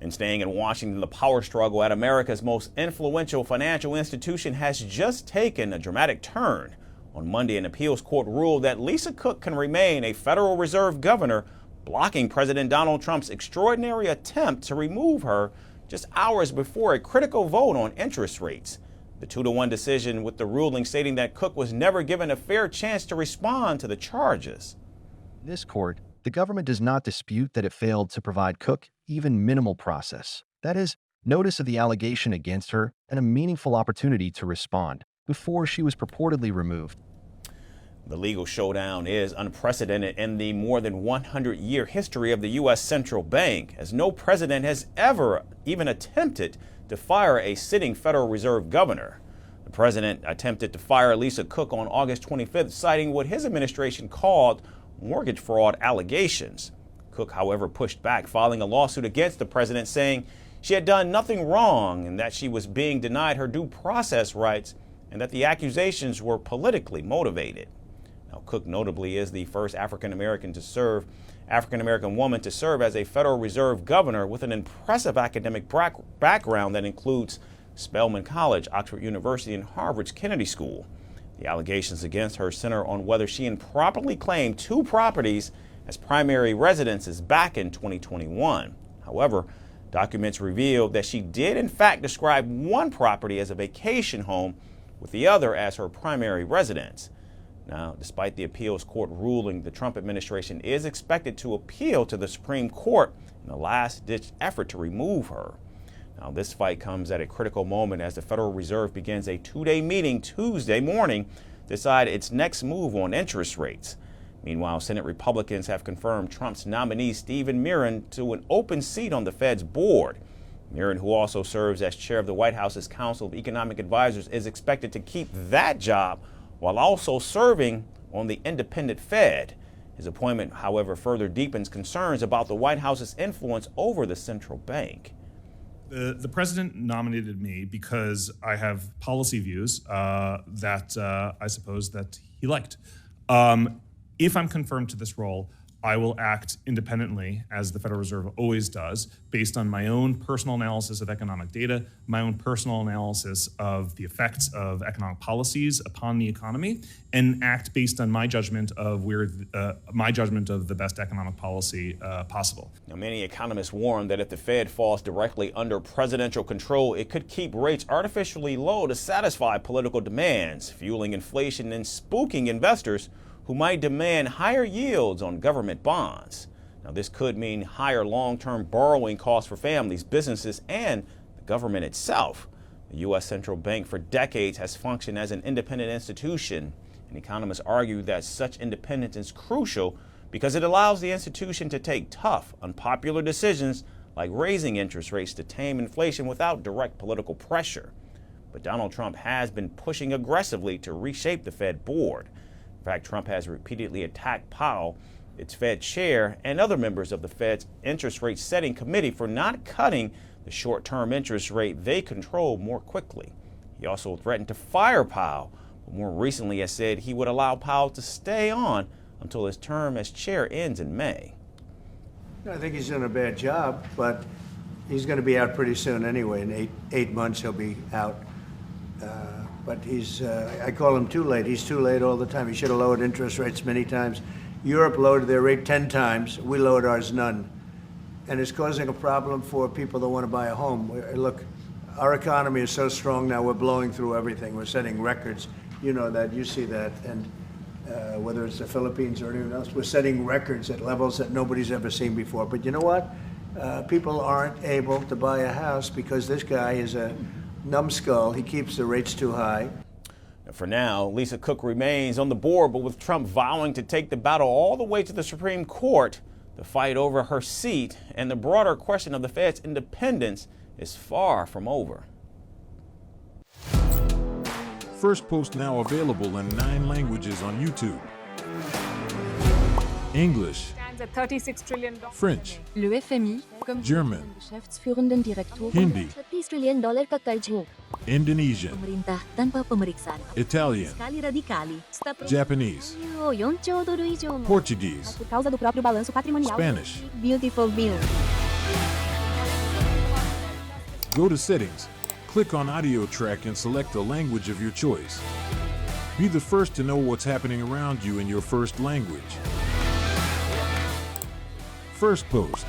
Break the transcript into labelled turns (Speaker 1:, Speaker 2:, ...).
Speaker 1: And staying in Washington, the power struggle at America's most influential financial institution has just taken a dramatic turn. On Monday, an appeals court ruled that Lisa Cook can remain a Federal Reserve governor, blocking President Donald Trump's extraordinary attempt to remove her just hours before a critical vote on interest rates. The 2-1 decision, with the ruling stating that Cook was never given a fair chance to respond to the charges.
Speaker 2: In this court, the government does not dispute that it failed to provide Cook even minimal process. That is, notice of the allegation against her and a meaningful opportunity to respond before she was purportedly removed.
Speaker 1: The legal showdown is unprecedented in the more than 100-year history of the U.S. Central Bank, as no president has ever even attempted to fire a sitting Federal Reserve governor. The president attempted to fire Lisa Cook on August 25th, citing what his administration called mortgage fraud allegations. Cook, however, pushed back, filing a lawsuit against the president, saying she had done nothing wrong and that she was being denied her due process rights and that the accusations were politically motivated. Now, Cook notably is the first African American woman to serve as a Federal Reserve governor, with an impressive academic background that includes Spelman College, Oxford University, and Harvard's Kennedy School. The allegations against her center on whether she improperly claimed 2 properties as primary residences back in 2021. However, documents revealed that she did in fact describe one property as a vacation home, with the other as her primary residence. Now, despite the appeals court ruling, the Trump administration is expected to appeal to the Supreme Court in a last-ditch effort to remove her. Now, this fight comes at a critical moment as the Federal Reserve begins a 2-day meeting Tuesday morning to decide its next move on interest rates. Meanwhile, Senate Republicans have confirmed Trump's nominee Stephen Miron to an open seat on the Fed's board. Miron, who also serves as chair of the White House's Council of Economic Advisors, is expected to keep that job while also serving on the independent Fed. His appointment, however, further deepens concerns about the White House's influence over the central bank.
Speaker 3: The president nominated me because I have policy views that I suppose that he liked. If I'm confirmed to this role, I will act independently, as the Federal Reserve always does, based on my own personal analysis of economic data, my own personal analysis of the effects of economic policies upon the economy, and act based on my judgment of the best economic policy possible.
Speaker 1: Now, many economists warn that if the Fed falls directly under presidential control, it could keep rates artificially low to satisfy political demands, fueling inflation and spooking investors who might demand higher yields on government bonds. Now, this could mean higher long-term borrowing costs for families, businesses, and the government itself. The U.S. Central Bank for decades has functioned as an independent institution, and economists argue that such independence is crucial because it allows the institution to take tough, unpopular decisions like raising interest rates to tame inflation without direct political pressure. But Donald Trump has been pushing aggressively to reshape the Fed board. In fact, Trump has repeatedly attacked Powell, its Fed chair, and other members of the Fed's interest rate setting committee for not cutting the short-term interest rate they control more quickly. He also threatened to fire Powell, but more recently has said he would allow Powell to stay on until his term as chair ends in May.
Speaker 4: I think he's done a bad job, but he's going to be out pretty soon anyway. In eight months he'll be out. But I call him too late. He's too late all the time. He should have lowered interest rates many times. Europe lowered their rate 10 times. We lowered ours none. And it's causing a problem for people that want to buy a home. Look, our economy is so strong now, we're blowing through everything. We're setting records. You know that, you see that. And whether it's the Philippines or anyone else, we're setting records at levels that nobody's ever seen before. But you know what? People aren't able to buy a house because this guy is a numbskull. He keeps the rates too high.
Speaker 1: For now, Lisa Cook remains on the board, but with Trump vowing to take the battle all the way to the Supreme Court, the fight over her seat and the broader question of the Fed's independence is far from over.
Speaker 5: Firstpost now available in 9 languages on YouTube. English,
Speaker 6: $36 trillion.
Speaker 5: French,
Speaker 7: Le FMI, comme
Speaker 5: German,
Speaker 7: Geschäftsführenden Direktor,
Speaker 5: Hindi,
Speaker 7: $30 trillion kakarjo.
Speaker 5: Indonesian,
Speaker 7: Pemerintah tanpa pemeriksaan.
Speaker 5: Italian,
Speaker 7: Sekali radikali.
Speaker 5: Japanese,
Speaker 7: 4 兆ドル以上の
Speaker 5: Portuguese,
Speaker 7: por causa do próprio balanço patrimonial.
Speaker 5: Spanish.
Speaker 7: Beautiful bill.
Speaker 5: Go to Settings, click on Audio Track and select the language of your choice. Be the first to know what's happening around you in your first language. Firstpost.